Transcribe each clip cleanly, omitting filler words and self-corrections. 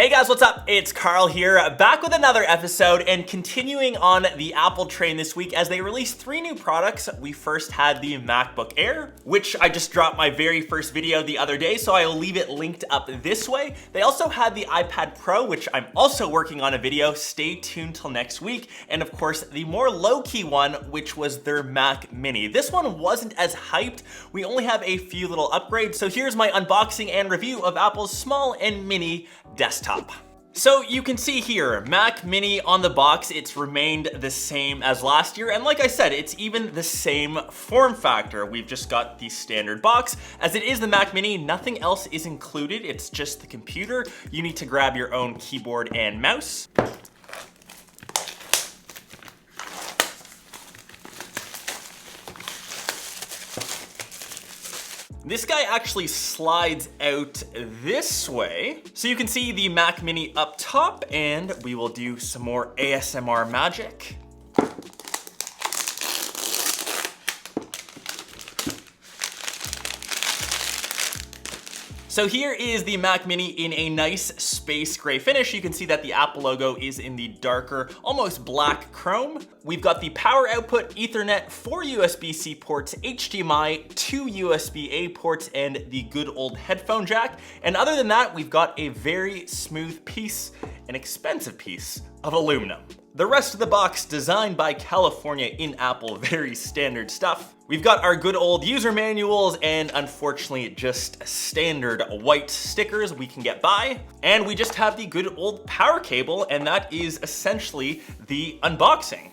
Hey guys, what's up? It's Karl here, back with another episode and continuing on the Apple train this week as they released 3 new products. We first had the MacBook Air, which I just dropped my very first video the other day, so I'll leave it linked up this way. They also had the iPad Pro, which I'm also working on a video. Stay tuned till next week. And of course, the more low-key one, which was their Mac Mini. This one wasn't as hyped. We only have a few little upgrades. So here's my unboxing and review of Apple's small and mini desktop. So you can see here, Mac Mini on the box, it's remained the same as last year. And like I said, it's even the same form factor. We've just got the standard box. As it is the Mac Mini, nothing else is included. It's just the computer. You need to grab your own keyboard and mouse. This guy actually slides out this way. So you can see the Mac Mini up top, and we will do some more ASMR magic. So here is the Mac Mini in a nice space gray finish. You can see that the Apple logo is in the darker, almost black chrome. We've got the power output, Ethernet, 4 USB-C ports, HDMI, 2 USB-A ports, and the good old headphone jack. And other than that, we've got a very smooth piece, an expensive piece of aluminum. The rest of the box designed by California in Apple, very standard stuff. We've got our good old user manuals and unfortunately just standard white stickers we can get by. And we just have the good old power cable, and that is essentially the unboxing.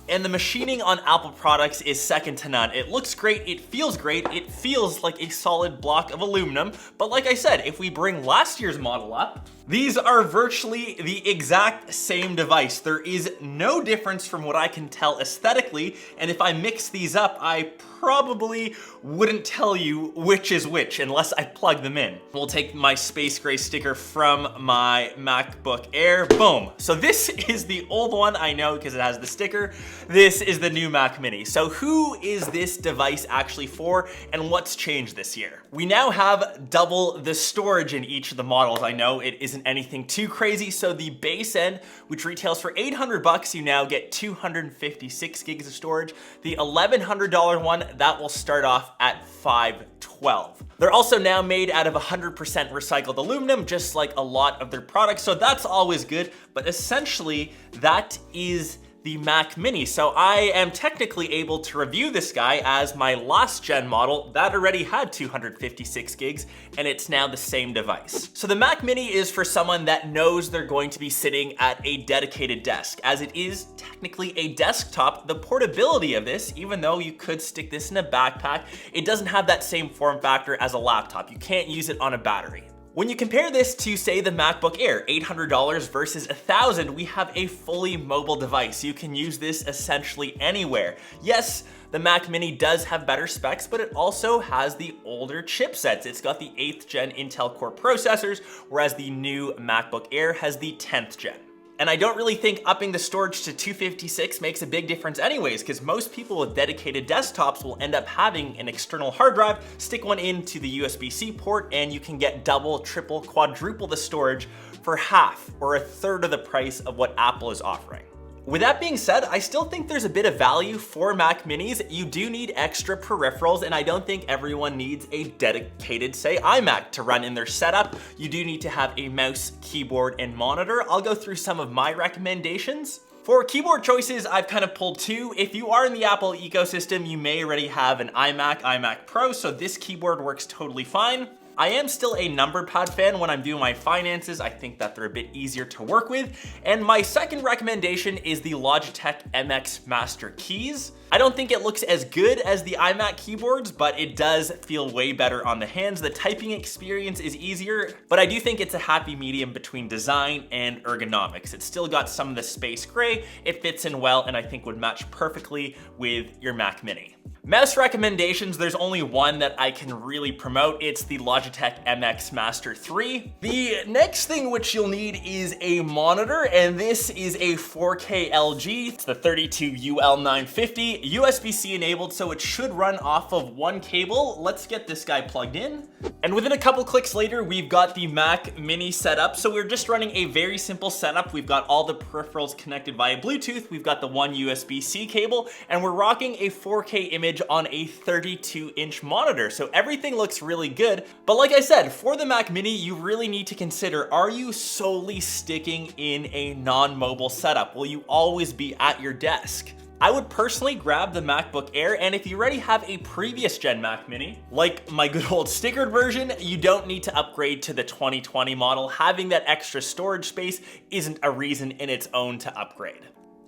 And the machining on Apple products is second to none. It looks great, it feels like a solid block of aluminum. But like I said, if we bring last year's model up, these are virtually the exact same device. There is no difference from what I can tell aesthetically. And if I mix these up, I probably wouldn't tell you which is which unless I plug them in. We'll take my space gray sticker from my MacBook Air, boom. So this is the old one, I know because it has the sticker. This is the new Mac Mini. So who is this device actually for and what's changed this year? We now have double the storage in each of the models. I know it isn't anything too crazy. So the base end, which retails for $800, you now get 256 gigs of storage. The $1,100 one, that will start off at $512. They're also now made out of 100% recycled aluminum, just like a lot of their products. So that's always good. But essentially, that is the Mac Mini. So I am technically able to review this guy as my last gen model that already had 256 gigs, and it's now the same device. So the Mac Mini is for someone that knows they're going to be sitting at a dedicated desk. As it is technically a desktop, the portability of this, even though you could stick this in a backpack, it doesn't have that same form factor as a laptop. You can't use it on a battery. When you compare this to, say, the MacBook Air, $800 versus $1,000, we have a fully mobile device. You can use this essentially anywhere. Yes, the Mac Mini does have better specs, but it also has the older chipsets. It's got the 8th gen Intel Core processors, whereas the new MacBook Air has the 10th gen. And I don't really think upping the storage to 256 makes a big difference anyways, because most people with dedicated desktops will end up having an external hard drive, stick one into the USB-C port, and you can get double, triple, quadruple the storage for half or a third of the price of what Apple is offering. With that being said, I still think there's a bit of value for Mac Minis. You do need extra peripherals, and I don't think everyone needs a dedicated, say, iMac to run in their setup. You do need to have a mouse, keyboard, and monitor. I'll go through some of my recommendations. For keyboard choices, I've kind of pulled 2. If you are in the Apple ecosystem, you may already have an iMac Pro, so this keyboard works totally fine. I am still a number pad fan when I'm doing my finances. I think that they're a bit easier to work with. And my second recommendation is the Logitech MX Master Keys. I don't think it looks as good as the iMac keyboards, but it does feel way better on the hands. The typing experience is easier, but I do think it's a happy medium between design and ergonomics. It's still got some of the space gray. It fits in well, and I think would match perfectly with your Mac Mini. Mouse recommendations, there's only one that I can really promote. It's the Logitech MX Master 3. The next thing which you'll need is a monitor, and this is a 4K LG. It's the 32UL950, USB-C enabled, so it should run off of one cable. Let's get this guy plugged in. And within a couple clicks later, we've got the Mac Mini set up. So we're just running a very simple setup. We've got all the peripherals connected via Bluetooth. We've got the one USB-C cable, and we're rocking a 4K image on a 32-inch monitor. So everything looks really good. But like I said, for the Mac Mini, you really need to consider, are you solely sticking in a non-mobile setup? Will you always be at your desk? I would personally grab the MacBook Air, and if you already have a previous gen Mac Mini, like my good old stickered version, you don't need to upgrade to the 2020 model. Having that extra storage space isn't a reason in its own to upgrade.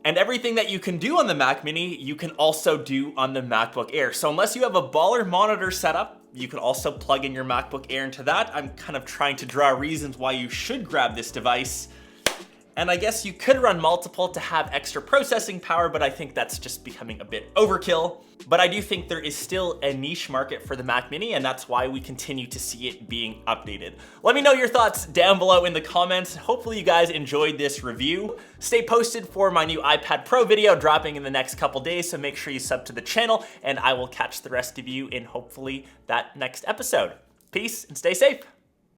And everything that you can do on the Mac Mini, you can also do on the MacBook Air. So unless you have a baller monitor setup, you can also plug in your MacBook Air into that. I'm kind of trying to draw reasons why you should grab this device. And I guess you could run multiple to have extra processing power, but I think that's just becoming a bit overkill. But I do think there is still a niche market for the Mac Mini, and that's why we continue to see it being updated. Let me know your thoughts down below in the comments. Hopefully you guys enjoyed this review. Stay posted for my new iPad Pro video dropping in the next couple days, so make sure you sub to the channel, and I will catch the rest of you in hopefully that next episode. Peace and stay safe.